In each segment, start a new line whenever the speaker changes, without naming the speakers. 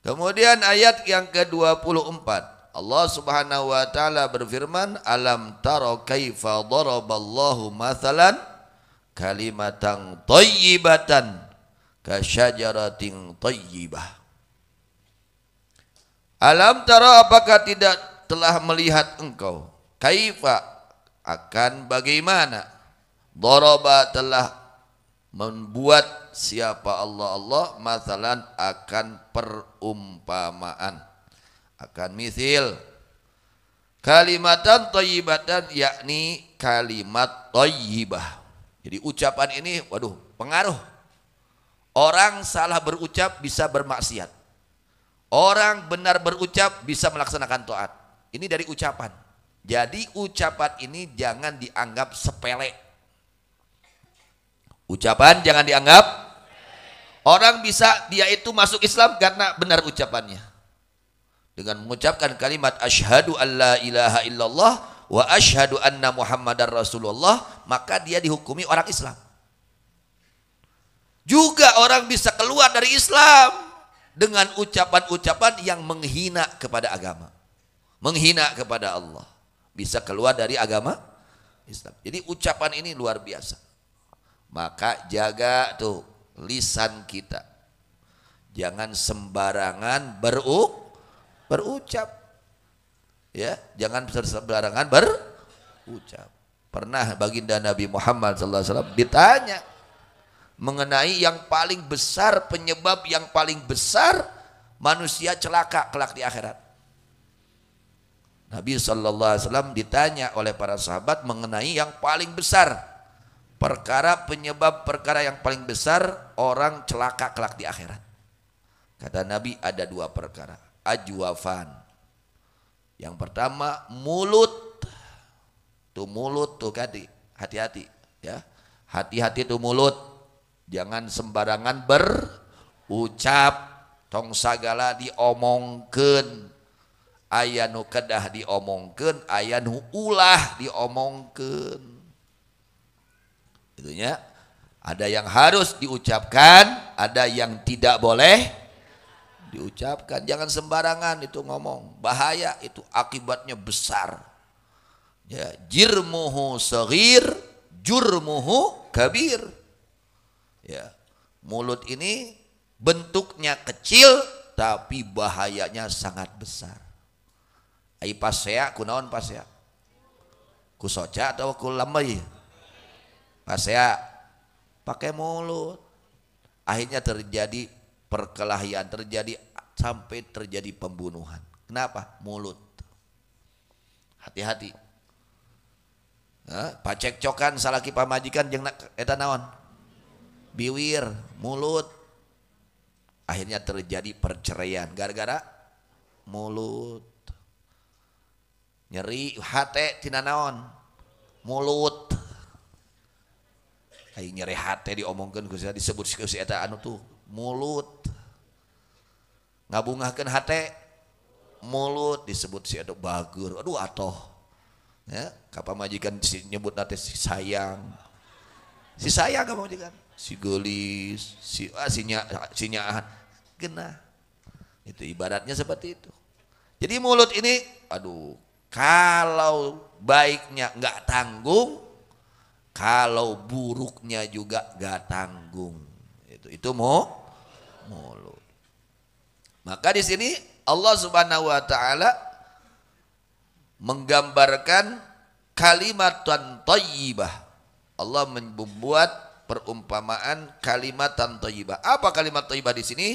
Kemudian ayat yang ke-24, Allah Subhanahu wa taala berfirman, alam tara kaifa daraballahu mathalan kalimatan thayyibatan kasyajaratin thayyibah. Alam tara, apakah tidak telah melihat engkau, kaifa, akan bagaimana, daraba, telah membuat siapa Allah mathalan, akan perumpamaan, akan mithil, kalimatan thayyibatan, yakni kalimat thayyibah. Jadi ucapan ini, waduh, pengaruh. Orang salah berucap bisa bermaksiat, orang benar berucap bisa melaksanakan taat. Ini dari ucapan. Jadi ucapan ini jangan dianggap sepele. Ucapan jangan dianggap. Orang bisa dia itu masuk Islam karena benar ucapannya. Dengan mengucapkan kalimat asyhadu alla ilaha illallah wa asyhadu anna muhammadar rasulullah, maka dia dihukumi orang Islam. Juga orang bisa keluar dari Islam dengan ucapan-ucapan yang menghina kepada agama, menghina kepada Allah, bisa keluar dari agama Islam. Jadi ucapan ini luar biasa. Maka jaga tuh lisan kita, jangan sembarangan berucap, ya, jangan sembarangan berucap. Pernah baginda Nabi Muhammad SAW ditanya mengenai yang paling besar, penyebab yang paling besar manusia celaka kelak di akhirat. Nabi SAW ditanya oleh para sahabat mengenai yang paling besar, penyebab perkara yang paling besar orang celaka kelak di akhirat. Kata Nabi, ada dua perkara, ajwafan. Yang pertama mulut. Tuh mulut tuh, hati-hati ya, hati-hati tuh mulut. Jangan sembarangan berucap, tong sagala diomongkeun, aya nu kedah diomongkeun, aya nu ulah diomongkeun. Itunya ada yang harus diucapkan, ada yang tidak boleh diucapkan. Jangan sembarangan itu ngomong, bahaya, itu akibatnya besar. Ya, jirmuhu saghir, jurmuhu kabir. Ya, mulut ini bentuknya kecil tapi bahayanya sangat besar. Ai pasea kunaon pasea? Ku soca atau ku lambai? Pasea pakai mulut. Akhirnya terjadi perkelahian, sampai terjadi pembunuhan. Kenapa? Mulut. Hati-hati. Pacekcokan salaki pamajikan jeung eta naon? Biwir, mulut. Akhirnya terjadi perceraian gara-gara mulut. Nyeri hate tina naon? Mulut. Ai nyeri hate diomongkeun ku sia, disebut ku si eta anu tuh mulut. Ngabungahkeun hate mulut, disebut si eta bagur. Aduh atoh. Ya, ka pamajikan nyebut nate si sayang. Si sayang ka pamajikan. Si gelis, si nyahan, genah. Itu ibaratnya seperti itu. Jadi mulut ini, aduh, kalau baiknya nggak tanggung, kalau buruknya juga nggak tanggung. Itu mulut. Maka di sini Allah Subhanahu wa taala menggambarkan kalimatan thayyibah. Allah membuat perumpamaan kalimatan thayyibah. Apa kalimat thayyibah di sini?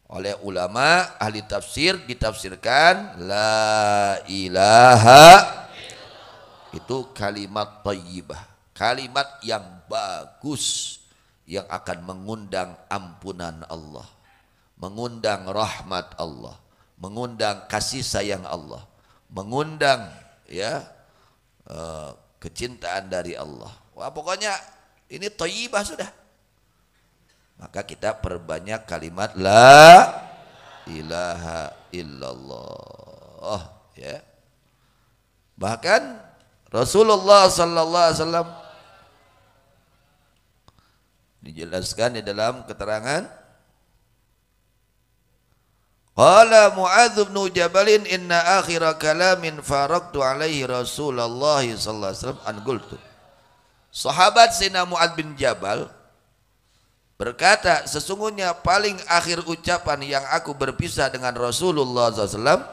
Oleh ulama ahli tafsir ditafsirkan la ilaha, itu kalimat thayyibah, kalimat yang bagus yang akan mengundang ampunan Allah, mengundang rahmat Allah, mengundang kasih sayang Allah, mengundang ya kecintaan dari Allah. Wah, pokoknya ini thayyibah sudah. Maka kita perbanyak kalimat la ilaha illallah, ya. Bahkan Rasulullah sallallahu alaihi wasallam dijelaskan di dalam keterangan Qala Mu'adz bin Jabalin inna akhira kalamin faraqtu alaihi Rasulullah sallallahu alaihi wasallam an qultu. Sahabat Sayyidina Mu'adz bin Jabal berkata, sesungguhnya paling akhir ucapan yang aku berpisah dengan Rasulullah SAW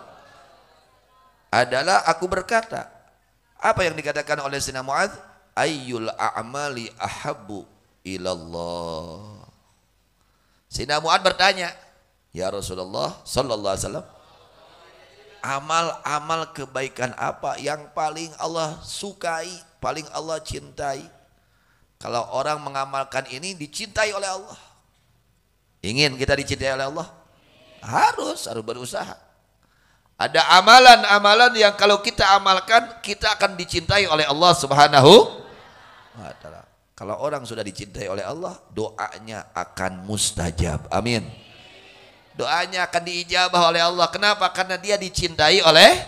adalah aku berkata. Apa yang dikatakan oleh Sayyidina Mu'adz? Ayyul a'mali ahabbu ilallah. Sayyidina Mu'adz bertanya, ya Rasulullah sallallahu alaihi wasallam, amal-amal kebaikan apa yang paling Allah sukai, paling Allah cintai? Kalau orang mengamalkan ini dicintai oleh Allah. Ingin kita dicintai oleh Allah? Harus berusaha. Ada amalan-amalan yang kalau kita amalkan kita akan dicintai oleh Allah Subhanahu wa taala. Kalau orang sudah dicintai oleh Allah, doanya akan mustajab. Amin. Doanya akan diijabah oleh Allah. Kenapa? Karena dia dicintai oleh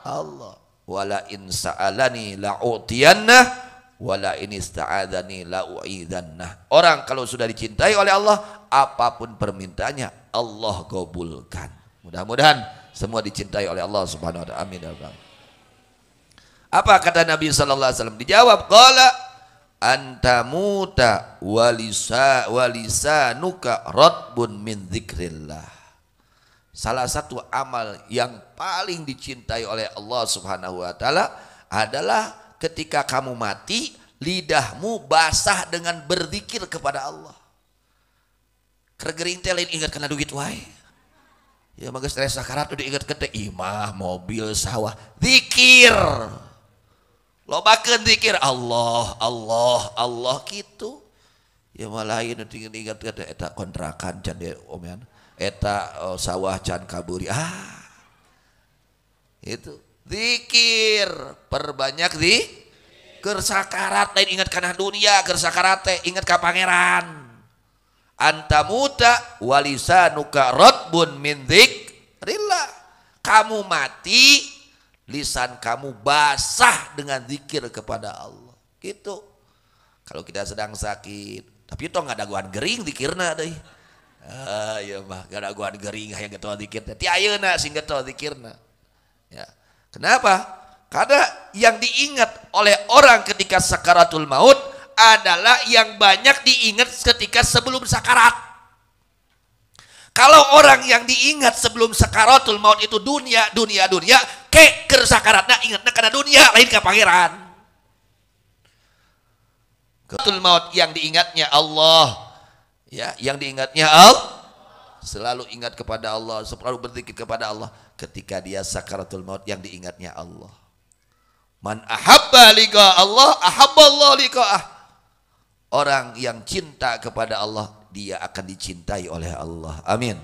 Allah. Wala in sa'alani la'utiyanna wala in ista'adzani la'u'idzannah. Orang kalau sudah dicintai oleh Allah, apapun permintaannya Allah kabulkan. Mudah-mudahan semua dicintai oleh Allah Subhanahu wa taala. Amin ya rabbal alamin. Apa kata Nabi sallallahu alaihi wasallam? Dijawab, qala anta muta walisanuka ratbun min dzikrillah. Salah satu amal yang paling dicintai oleh Allah Subhanahu wa taala adalah ketika kamu mati, lidahmu basah dengan berzikir kepada Allah. Kergering teh lain ingat kena duit wae. Ya mangga stres sakarat udah ingat kete imah, mobil, sawah, zikir. Lobakeun zikir Allah, Allah, Allah gitu. Ya malah lain ingat kete eta kontrakan can de omean, eta sawah can kaburi. Itu zikir, perbanyak keur sakarat lain ingat kana dunia, keur sakarat teh ingat ka pangeran. Anta muta walisanuka ratbun min dzikrillah. Kamu mati, lisan kamu basah dengan zikir kepada Allah. Gitu. Kalau kita sedang sakit, tapi itu enggak ada guan gering zikirna deui. Ya mah, enggak ada guan gering hayang getoa zikir teh. Ti ayeuna sing getoa zikirna. Ya. Kenapa? Karena yang diingat oleh orang ketika sakaratul maut adalah yang banyak diingat ketika sebelum sakarat. Kalau orang yang diingat sebelum sakaratul maut itu dunia, keur sakaratna ingatna karena dunia lain ka pangeran. Sakaratul maut yang diingatnya Allah, ya, yang diingatnya Allah. Selalu ingat kepada Allah, selalu berzikir kepada Allah. Ketika dia sakaratul maut yang diingatnya Allah. Man ahabba liqa Allah, ahabba Allah liqa'ah. Orang yang cinta kepada Allah, dia akan dicintai oleh Allah. Amin.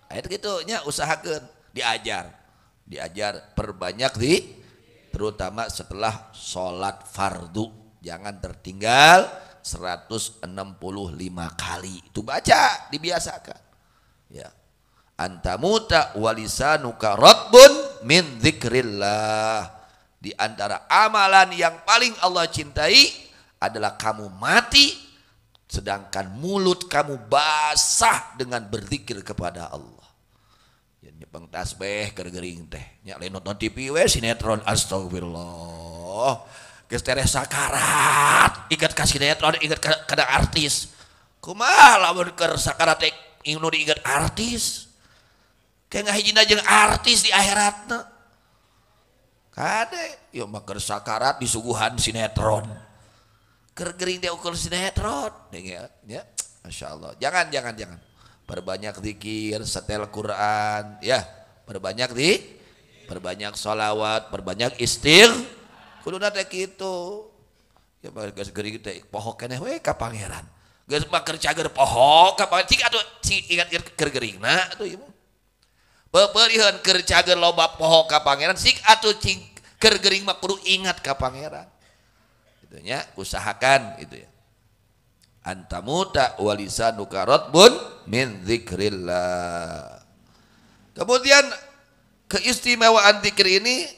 Ayat gitunya usahakeun, diajar perbanyak terutama setelah sholat fardu. Jangan tertinggal 165 kali. Itu baca, dibiasakan. Ya. Anta muta walisanuka ratbun min dzikrillah. Di antara amalan yang paling Allah cintai adalah kamu mati sedangkan mulut kamu basah dengan berzikir kepada Allah. Ya nyepeng tasbih gergering teh. Nya lain nonton TV we sinetron astagfirullah. Geus tereh sakarat, ingat ka sinetron, ingat kada artis. Kumaha lamun keur sakarat teh ingin diingat artis? Kayak ngahijina jeung artis di akhiratna. Kade, yo mah keur sakarat disuguhan sinetron. Keur gering teh ukur sinetron, ya. Masyaallah. Jangan. Perbanyak zikir, setel Quran, ya. Perbanyak sholawat, perbanyak kuduna teh kitu. Ya geus gering teh poho keneh we ka pangeran. Geus mah keur cager poho ka pangeran. Cik atuh ingat keur geringna atuh ieu. Pepeulieun keur cager loba poho ka pangeran, sik atuh cing keur gering mah kudu ingat ka pangeran. Gitu nya, usahakan itu ya. Antamuta walisanuka ratbun min dzikrillah. Kemudian keistimewaan zikir ini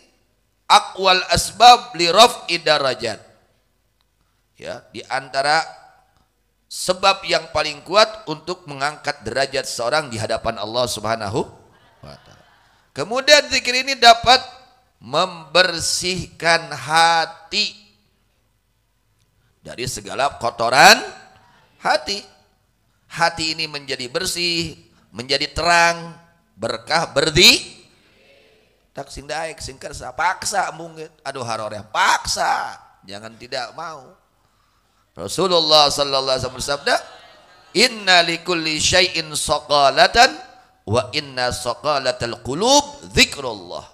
aqwal asbab li raf'i darajat. Ya, di antara sebab yang paling kuat untuk mengangkat derajat seorang di hadapan Allah Subhanahu wa taala. Kemudian zikir ini dapat membersihkan hati dari segala kotoran hati. Hati ini menjadi bersih, menjadi terang, berkah, tak sing daek sing kersa paksa mungkin aduh haroreh paksa, jangan tidak mau. Rasulullah sallallahu alaihi wasallam bersabda, inna likulli syai'in saqalatan wa inna saqalatal qulub dzikrullah.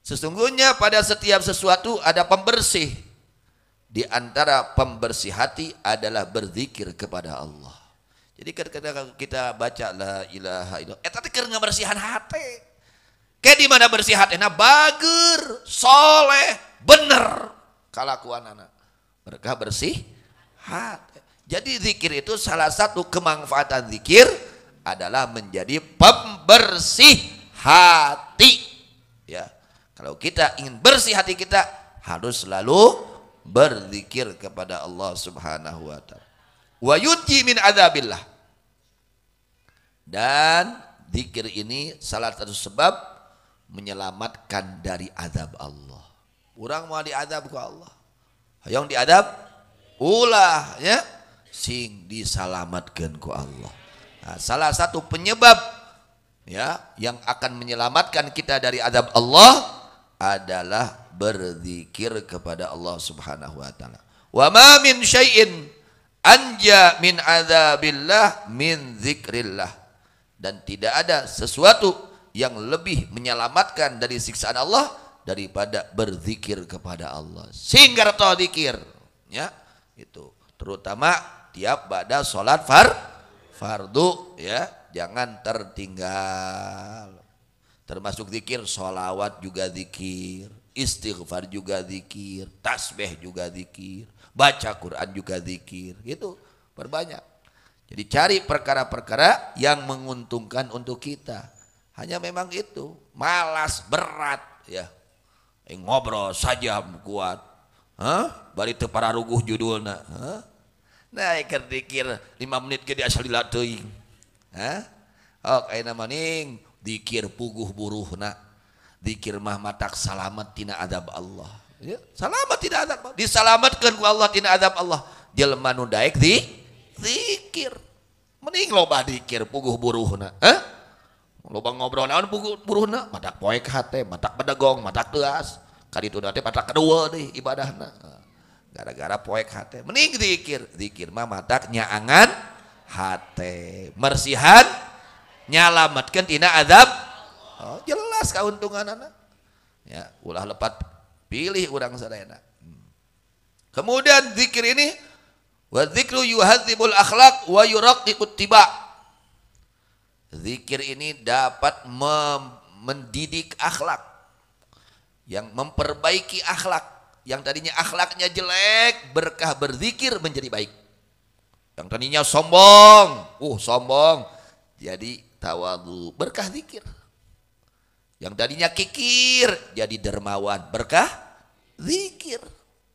Sesungguhnya pada setiap sesuatu ada pembersih. Di antara pembersih hati adalah berzikir kepada Allah. Jadi ketika kita baca la ilaha illallah, eta teh keur ngabersihan hati. Kayak di mana bersih hatena bager, soleh, bener kalakuanana. Berkah bersih hati. Jadi zikir itu salah satu kemanfaatan zikir adalah menjadi pembersih hati. Ya, kalau kita ingin bersih hati kita harus selalu berzikir kepada Allah Subhanahu wa taala. Wa yunji min adzabillah. Dan zikir ini salah satu sebab menyelamatkan dari azab Allah. Orang mau diazab ku Allah, hayang diadab ulah ya sing disalamatkan ku Allah. Nah, salah satu penyebab ya yang akan menyelamatkan kita dari azab Allah adalah berzikir kepada Allah Subhanahu wa taala. Wa ma min syai'in anja min adzabillah min zikrillah. Dan tidak ada sesuatu yang lebih menyelamatkan dari siksaan Allah daripada berzikir kepada Allah. Singgar to zikir ya itu terutama tiap pada salat fardu ya, jangan tertinggal. Termasuk zikir sholawat juga zikir, istighfar juga zikir, tasbih juga zikir, baca Quran juga zikir, gitu perbanyak. Jadi cari perkara-perkara yang menguntungkan untuk kita. Hanya memang itu malas berat ya. Ngobrol saja kuat. Bari teu pararuguh judulna. Nah keur zikir 5 menit ke asal dilateuing. Ayeuna maning zikir puguh buruhna. Zikir mah matak salamet tina azab Allah. Ya, salamet tina azab Allah. Disalametkeun ku Allah tina azab Allah. Jelema nu daek zikir. Mending loba zikir puguh buruhna. Loba ngobrol naon puguh buruhna, matak poek hate, matak bedegong, matak teuas. Kadituna teh matak kedua deui ibadahna. Gara-gara poek hate. Mending zikir. Zikir mah matak nyaangan hate. Mersihan nyalametkeun tina azab. Oh, jelas kauntunganana. Ya, ulah lepat pilih urang sadayana. Kemudian zikir ini wa dzikru yuhadzibul akhlaq wa yuraqiqut tiba. Zikir ini dapat mendidik akhlak, yang memperbaiki akhlak. Yang tadinya akhlaknya jelek, berkah berzikir menjadi baik. Yang tadinya sombong, sombong jadi tawadhu, berkah zikir. Yang tadinya kikir jadi dermawan, berkah zikir.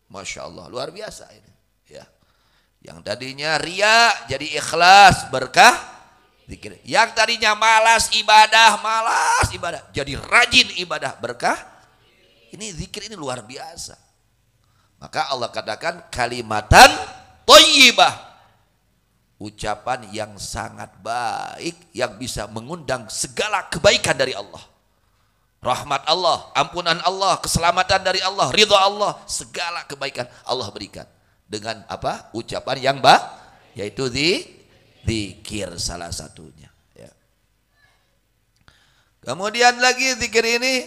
Masya Allah, luar biasa ini. Ya. Yang tadinya ria jadi ikhlas, berkah zikir. Yang tadinya malas ibadah jadi rajin ibadah, berkah. Ini zikir ini luar biasa. Maka Allah katakan kalimatan thayyibah, ucapan yang sangat baik yang bisa mengundang segala kebaikan dari Allah. Rahmat Allah, ampunan Allah, keselamatan dari Allah, ridha Allah, segala kebaikan Allah berikan. Dengan apa? Ucapan yang baik, yaitu zikir salah satunya. Ya. Kemudian lagi zikir ini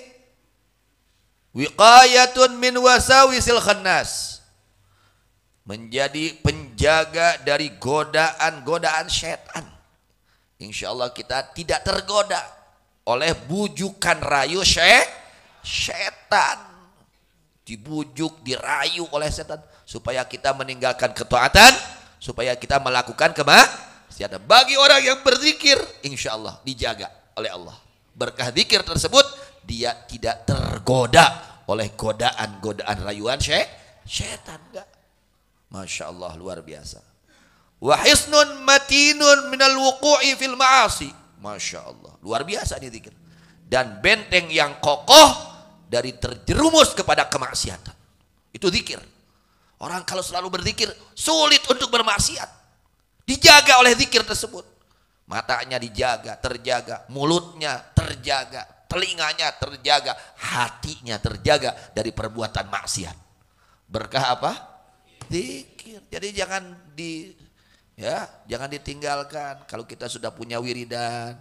wiqayatun min wasawisil khannas, menjadi penjaga dari godaan-godaan setan. Insya Allah kita tidak tergoda oleh bujukan rayu setan. Dibujuk, dirayu oleh setan supaya kita meninggalkan ketaatan, supaya kita melakukan kemaksiatan. Bagi orang yang berzikir, insya Allah dijaga oleh Allah. Berkah zikir tersebut, dia tidak tergoda oleh godaan-godaan rayuan setan. Enggak. Masya Allah, luar biasa. wa hisnun matinun minal wuqu'i fil ma'asi. Masya Allah, luar biasa ini zikir. Dan benteng yang kokoh dari terjerumus kepada kemaksiatan. Itu zikir. Orang kalau selalu berzikir sulit untuk bermaksiat. Dijaga oleh zikir tersebut. Matanya dijaga, terjaga, mulutnya terjaga, telinganya terjaga, hatinya terjaga dari perbuatan maksiat. Berkah apa? Zikir. Jadi jangan ditinggalkan kalau kita sudah punya wiridan.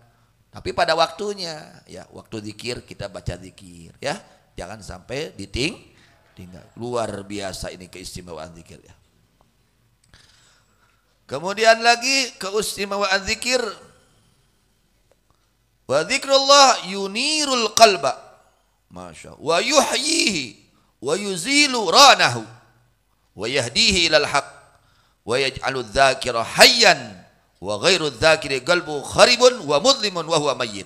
Tapi pada waktunya, ya waktu zikir kita baca zikir, ya. Jangan sampai tinggal. Luar biasa ini keistimewaan zikir, ya. Kemudian lagi keistimewaan zikir. Wa dzikrullah yunirul qalba. Masya Allah. Wa yuhyihi wa yuzilu ranahu wa yahdihi ilal haq wa yaj'alu dzakira hayyan wa ghairu dzakiri qalbu kharibun wa mudlimun wa huwa mayyit.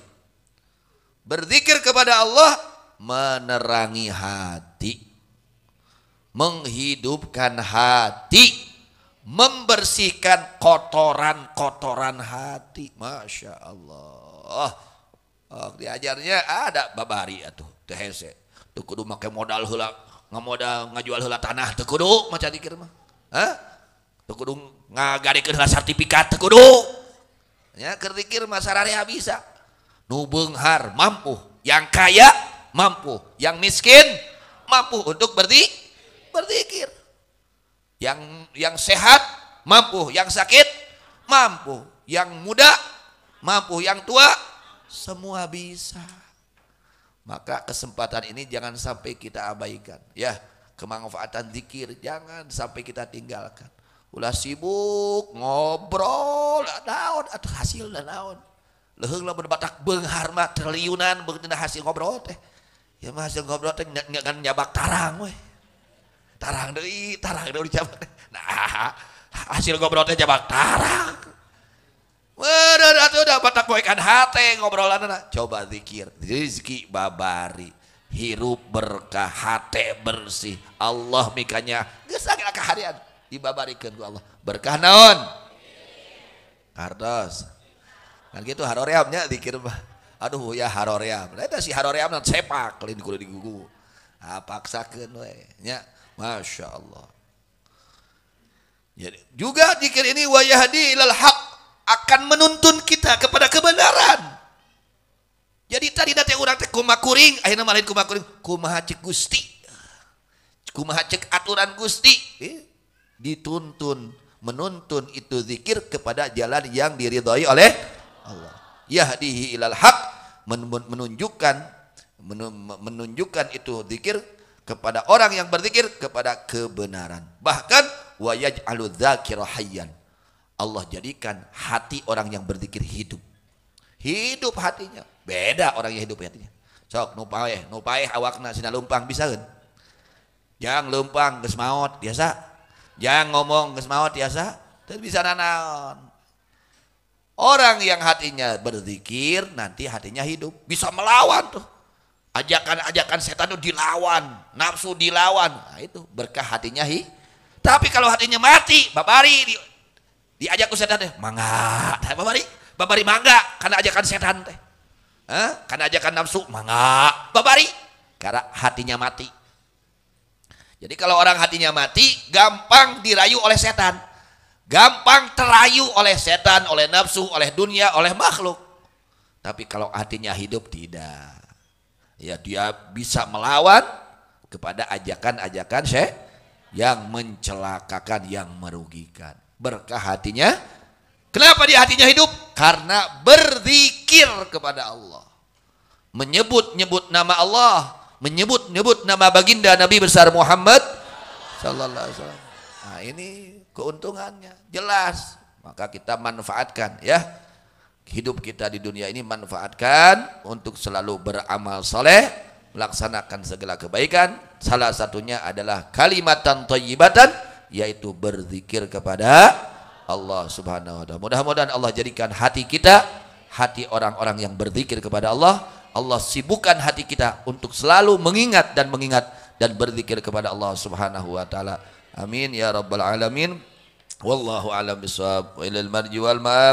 Berzikir kepada Allah menerangi hati, menghidupkan hati, membersihkan kotoran-kotoran hati. Masya Allah. Diajarnya ada babari atuh teu hese. Teu kudu make modal heula, ngamodal ngajual heula tanah teu kudu maca zikir mah. Hah? Teu kudu ngagadikeun heula sertifikat teu kudu. Ya keur zikir mah sararea bisa. Nu beunghar mampu, yang kaya mampu, yang miskin mampu untuk berzikir. Yang sehat mampu, yang sakit mampu, yang muda mampu, yang tua semua bisa. Maka kesempatan ini jangan sampai kita abaikan, ya. Kemanfaatan zikir jangan sampai kita tinggalkan. Ulah sibuk ngobrol naon atuh hasilna naon. Leuheung lamun batak beunghar mah triliunan beungeuna hasil ngobrol teh. Ya mah hasil ngobrol teh ngan nyabak tarang we. Tarang deui dicabak. Nah, hasil ngobrol teh jabak tarang. Waduh, atuh udah batak poekan hate ngobrolanna. Coba zikir, rezeki babari, hirup berkah, hate bersih. Allah mikanya geus sagala kaharian dibabarikeun ku Allah. Berkah naon? Kardos. Kan gitu haroreamnya zikir mah. Aduh ya haroream. Eta si haroream sepak lain kudu digugu. Paksakeun we nya. Masya Allah. Jadi, juga zikir ini wa yahdi ilal haq, akan menuntun kita kepada kebenaran. Jadi tadi teh urang teh kumaha kuring, ayeuna mah lain kumaha kuring, kumaha cek Gusti. Kumaha cek aturan Gusti. Dituntun, menuntun itu zikir kepada jalan yang diridhai oleh Allah. Yahdihi ilal haq, menunjukkan itu zikir kepada orang yang berzikir kepada kebenaran. Bahkan wa yaj'alu dzakira hayyan. Allah jadikan hati orang yang berzikir hidup. Hidup hatinya. Beda orang yang hidup hatinya. Sok nu paeh awakna sina leumpang bisaeun. Jang leumpang geus maot biasa. Jang ngomong geus maot biasa. Teu bisa nanaon. Orang yang hatinya berzikir nanti hatinya hidup, bisa melawan tuh. Ajakan-ajakan setan itu dilawan, nafsu dilawan. Nah, itu berkah hatinya Tapi kalau hatinya mati, babari diajak ku setan teh, mangga. Babari mangga karena ajakan setan teh. Karena ajakan nafsu, mangga. Babari karena hatinya mati. Jadi kalau orang hatinya mati, gampang dirayu oleh setan. Gampang terayu oleh setan, oleh nafsu, oleh dunia, oleh makhluk. Tapi kalau hatinya hidup tidak. Ya dia bisa melawan kepada ajakan-ajakan yang mencelakakan, yang merugikan. Berkah hatinya. Kenapa dia hatinya hidup? Karena berzikir kepada Allah. Menyebut-nyebut nama Allah, menyebut-nyebut nama baginda Nabi besar Muhammad sallallahu alaihi wasallam. Nah, ini keuntungannya jelas. Maka kita manfaatkan, ya. Hidup kita di dunia ini manfaatkan untuk selalu beramal soleh, melaksanakan segala kebaikan. Salah satunya adalah kalimatan thayyibatan, yaitu berzikir kepada Allah Subhanahu wa taala. Mudah-mudahan Allah jadikan hati kita hati orang-orang yang berzikir kepada Allah. Allah sibukkan hati kita untuk selalu mengingat dan berzikir kepada Allah Subhanahu wa taala. Amin ya rabbal alamin. Wallahu a'lam bishawab. Wa ilal marji wal ma'ab.